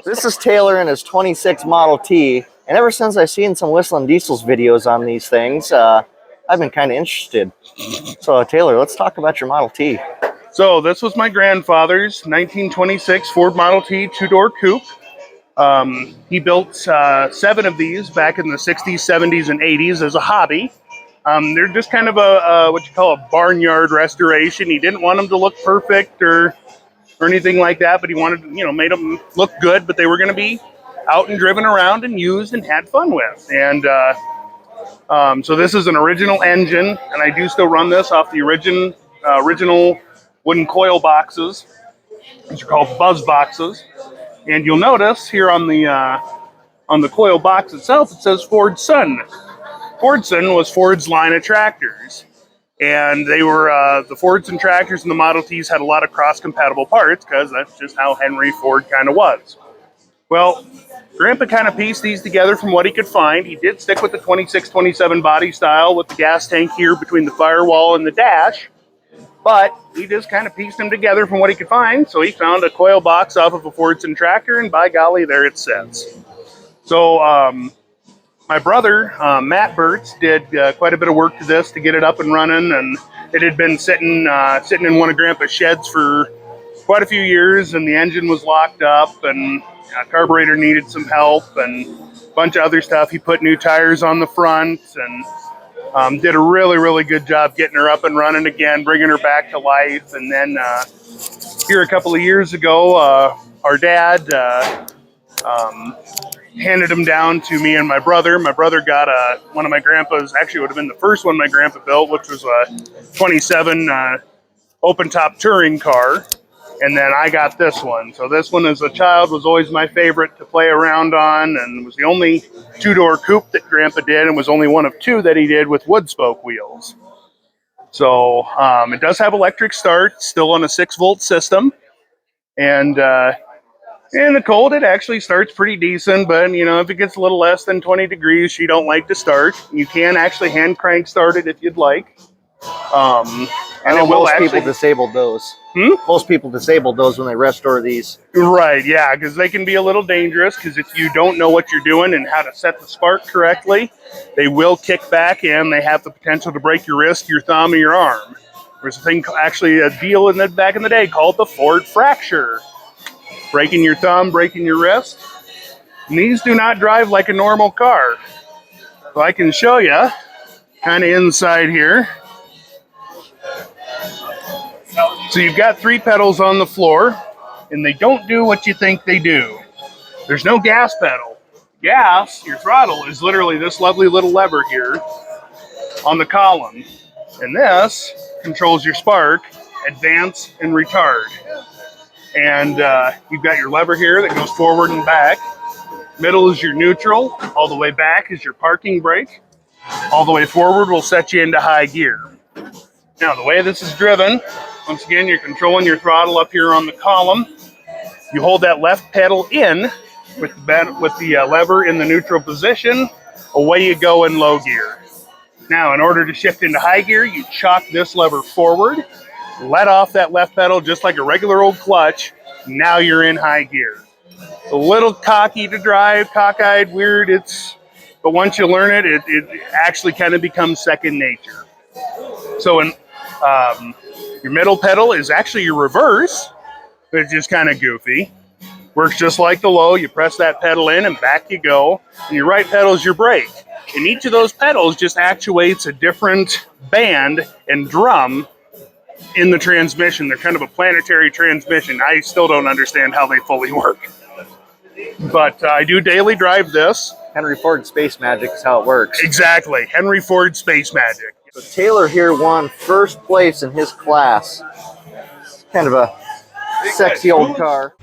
This is Taylor in his 26 Model T, and ever since I've seen some Whistling Diesels videos on these things, I've been kind of interested. So, Taylor, let's talk about your Model T. So this was my grandfather's 1926 Ford Model T two-door coupe. He built 7 of these back in the 60s, 70s, and 80s as a hobby. They're just kind of a what you call a barnyard restoration. He didn't want them to look perfect or anything like that, but he wanted, made them look good, but they were going to be out and driven around and used and had fun with. And so this is an original engine, and I do still run this off the original wooden coil boxes, which are called buzz boxes. And you'll notice here on the coil box itself, it says Fordson. Fordson was Ford's line of tractors. And they were, the Fordson tractors and the Model Ts had a lot of cross-compatible parts because that's just how Henry Ford kind of was. Well, Grandpa kind of pieced these together from what he could find. He did stick with the 26-27 body style with the gas tank here between the firewall and the dash. But he just kind of pieced them together from what he could find. So he found a coil box off of a Fordson tractor, and by golly, there it sits. So, my brother, Matt Burtz, did quite a bit of work to this to get it up and running, and it had been sitting in one of Grandpa's sheds for quite a few years, and the engine was locked up, and carburetor needed some help, and a bunch of other stuff. He put new tires on the front, and did a really, really good job getting her up and running again, bringing her back to life. And then here a couple of years ago, our dad handed him down to me and my brother. My brother got one of my grandpa's, actually would have been the first one my grandpa built, which was a 27 open-top touring car. And then I got this one. So this one as a child was always my favorite to play around on, and was the only two-door coupe that Grandpa did, and was only one of 2 that he did with wood spoke wheels. So it does have electric start, still on a 6-volt system. And in the cold, it actually starts pretty decent, but, if it gets a little less than 20 degrees, she don't like to start. You can actually hand crank start it if you'd like. And most people disabled those. Most people disabled those when they restore these. Right, yeah, because they can be a little dangerous, because if you don't know what you're doing and how to set the spark correctly, they will kick back in. They have the potential to break your wrist, your thumb, or your arm. There's a thing, actually a deal back in the day called the Ford fracture. Breaking your thumb, breaking your wrist. And these do not drive like a normal car. So I can show you, kind of inside here. So you've got 3 pedals on the floor, and they don't do what you think they do. There's no gas pedal. Gas, your throttle, is literally this lovely little lever here on the column. And this controls your spark, advance, and retard. And you've got your lever here that goes forward and back. Middle is your neutral. All the way back is your parking brake. All the way forward will set you into high gear. Now, the way this is driven, once again, you're controlling your throttle up here on the column. You hold that left pedal in with the lever in the neutral position. Away you go in low gear. Now, in order to shift into high gear, you chalk this lever forward, let off that left pedal just like a regular old clutch. Now you're in high gear. A little cocky to drive, cockeyed, weird. But once you learn it, it actually kind of becomes second nature. So your middle pedal is actually your reverse, but it's just kind of goofy. Works just like the low. You press that pedal in and back you go. And your right pedal is your brake. And each of those pedals just actuates a different band and drum in the transmission. They're kind of a planetary transmission. I still don't understand how they fully work. But I do daily drive this. Henry Ford Space Magic is how it works. Exactly. Henry Ford Space Magic. So Taylor here won first place in his class. It's kind of a sexy old car.